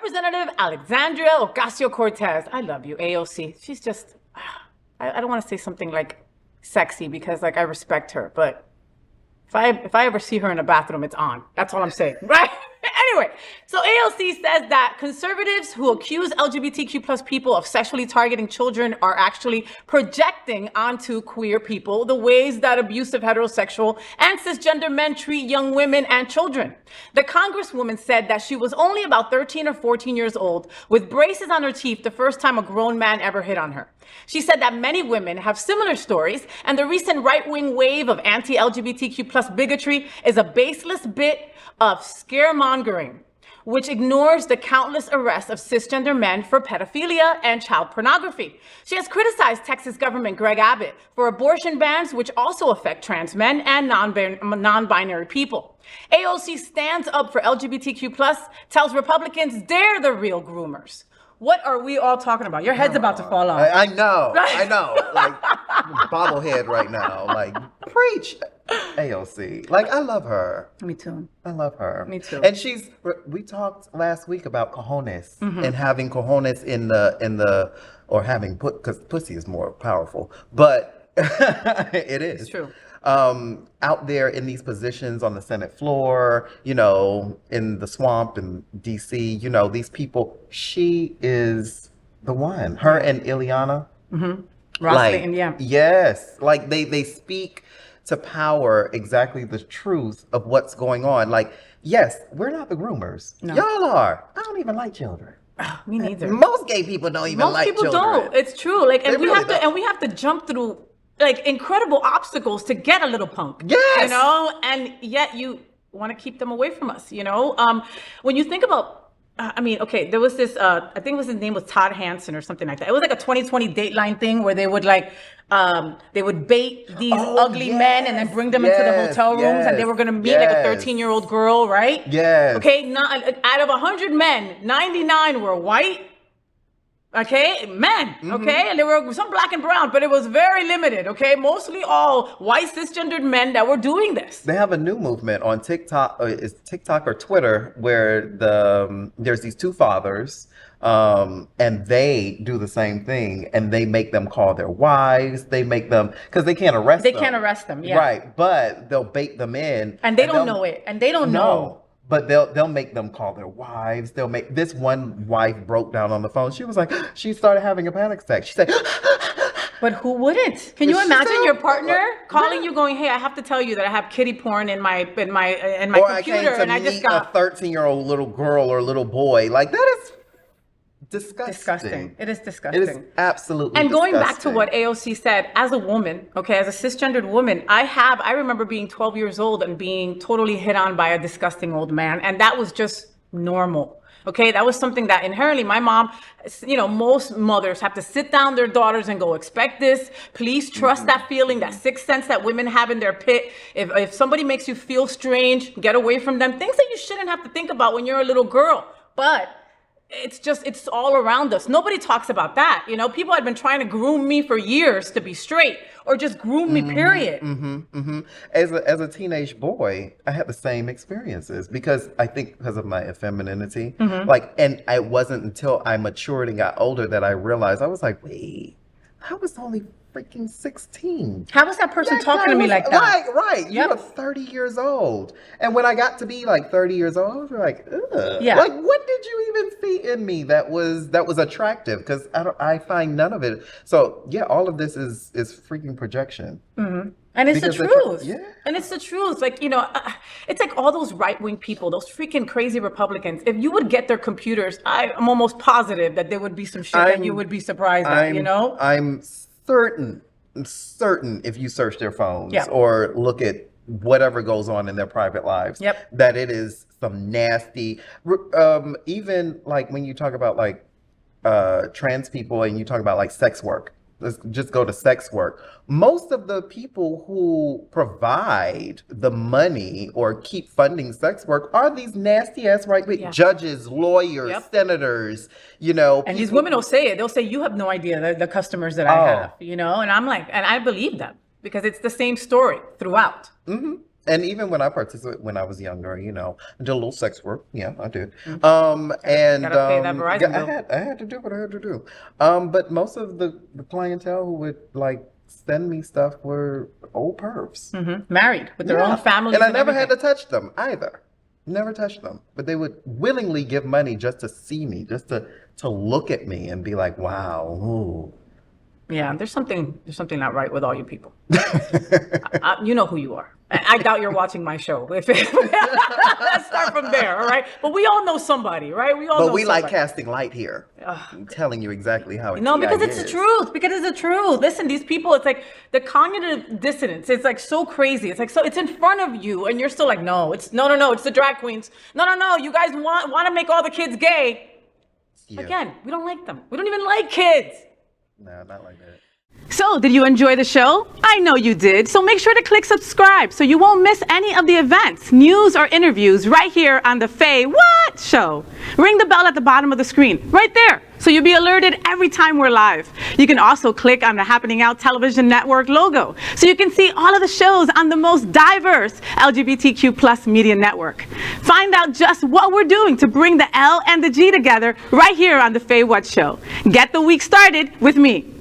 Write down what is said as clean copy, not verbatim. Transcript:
Representative Alexandria Ocasio-Cortez. I love you, AOC. She's just, I don't want to say something like sexy because like I respect her, but if I ever see her in a bathroom, it's on. That's all I'm saying, right? Anyway, so AOC says that conservatives who accuse LGBTQ plus people of sexually targeting children are actually projecting onto queer people the ways that abusive heterosexual and cisgender men treat young women and children. The congresswoman said that she was only about 13 or 14 years old with braces on her teeth the first time a grown man ever hit on her. She said that many women have similar stories, and the recent right-wing wave of anti-LGBTQ plus bigotry is a baseless bit of scaremongering, which ignores the countless arrests of cisgender men for pedophilia and child pornography. She has criticized Texas government Greg Abbott for abortion bans, which also affect trans men and non-binary people. AOC stands up for LGBTQ+, tells Republicans they're the real groomers. What are we all talking about? Your head's about to fall off. I know. Like, bobblehead right now. Like, preach, AOC. Like, I love her. Me too. I love her. Me too. And we talked last week about cojones and having cojones in the, or having, because pussy is more powerful, but it is. It's true. Out there in these positions on the Senate floor, you know, in the swamp in DC, you know, these people, she is the one. Her and Ileana. Roslyn, yeah. Yes. Like they speak to power exactly the truth of what's going on. Like, yes, we're not the groomers. No. Y'all are. I don't even like children. Me neither. Most gay people don't even like children. Most people don't. It's true. Like, and we have to jump through like incredible obstacles to get a little punk. Yes. You know, and yet you want to keep them away from us, you know? When you think about, I mean, okay, there was this, I think his name was Todd Hansen or something like that. It was like a 2020 Dateline thing where they would like, they would bait these ugly men and then bring them into the hotel rooms and they were going to meet like a 13-year-old girl, right? Yes. Okay, out of 100 men, 99 were white. Okay, men, okay, and there were some black and brown, but it was very limited, okay, mostly all white cisgendered men that were doing this. They have a new movement on TikTok, is TikTok or Twitter, where there's these two fathers, and they do the same thing, and they make them call their wives, they make them, because they can't arrest them. They can't arrest them, yeah. Right, but they'll bait them in. And they don't know it, and they don't know. But they'll make them call their wives. They'll make, this one wife broke down on the phone. She was like, she started having a panic attack. She said, but who wouldn't? Can you imagine your partner calling you going, hey, I have to tell you that I have kiddie porn in my computer, and I just got a 13-year-old little girl or little boy. Like, that is disgusting. It is disgusting. It is absolutely And going disgusting. back to what AOC said, as a woman, okay, as a cisgendered woman, I remember being 12 years old and being totally hit on by a disgusting old man. And that was just normal. Okay, that was something that inherently my mom, you know, most mothers have to sit down their daughters and go, expect this. Please trust that feeling, that sixth sense that women have in their pit. If somebody makes you feel strange, get away from them. Things that you shouldn't have to think about when you're a little girl. But it's all around us. Nobody talks about that. You know, people had been trying to groom me for years to be straight or just groom me, period. As a teenage boy, I had the same experiences because of my femininity. Like, and it wasn't until I matured and got older that I realized, I was like, wait, I was only freaking 16. How was that person talking to me like that? Right. Yep. You were 30 years old. And when I got to be like 30 years old, I was like, ugh. Yeah. Like, what did you even see in me that was attractive? Because I find none of it. So yeah, all of this is freaking projection. And it's the truth. And it's the truth. Like, you know, it's like all those right-wing people, those freaking crazy Republicans. If you would get their computers, I'm almost positive that there would be some shit that you would be surprised at, you know? I'm certain if you search their phones or look at whatever goes on in their private lives, that it is some nasty, even like when you talk about like trans people and you talk about like sex work, let's just go to sex work. Most of the people who provide the money or keep funding sex work are these nasty ass right-wing judges, lawyers, senators, you know. And these women will say it. They'll say, you have no idea the customers that I have, you know. And I'm like, and I believe them because it's the same story throughout. And even when I participated, when I was younger, you know, I did a little sex work. Yeah, I did. And gotta pay that Verizon bill. I had to do what I had to do. But most of the clientele who would like send me stuff were old pervs. Married with their own families. And I never had to touch them either. Never touched them. But they would willingly give money just to see me, just to look at me and be like, wow, ooh. Yeah, there's something not right with all you people. You know who you are. I doubt you're watching my show. Let's start from there, all right? But we all know somebody, right? We all know somebody. Like casting light here. I'm telling you exactly how it is. No, because it's the truth. Because it's the truth. Listen, these people, it's like the cognitive dissonance. It's like so crazy. It's like, so it's in front of you and you're still like, no, it's the drag queens. No, you guys want to make all the kids gay. Yeah. Again, we don't like them. We don't even like kids. No, not like that. So, did you enjoy the show? I know you did. So make sure to click subscribe so you won't miss any of the events, news, or interviews right here on the FayWhat show. Ring the bell at the bottom of the screen, right there, so you'll be alerted every time we're live. You can also click on the Happening Out Television Network logo so you can see all of the shows on the most diverse LGBTQ+ media network. Find out just what we're doing to bring the L and the G together right here on the FayWhat show. Get the week started with me.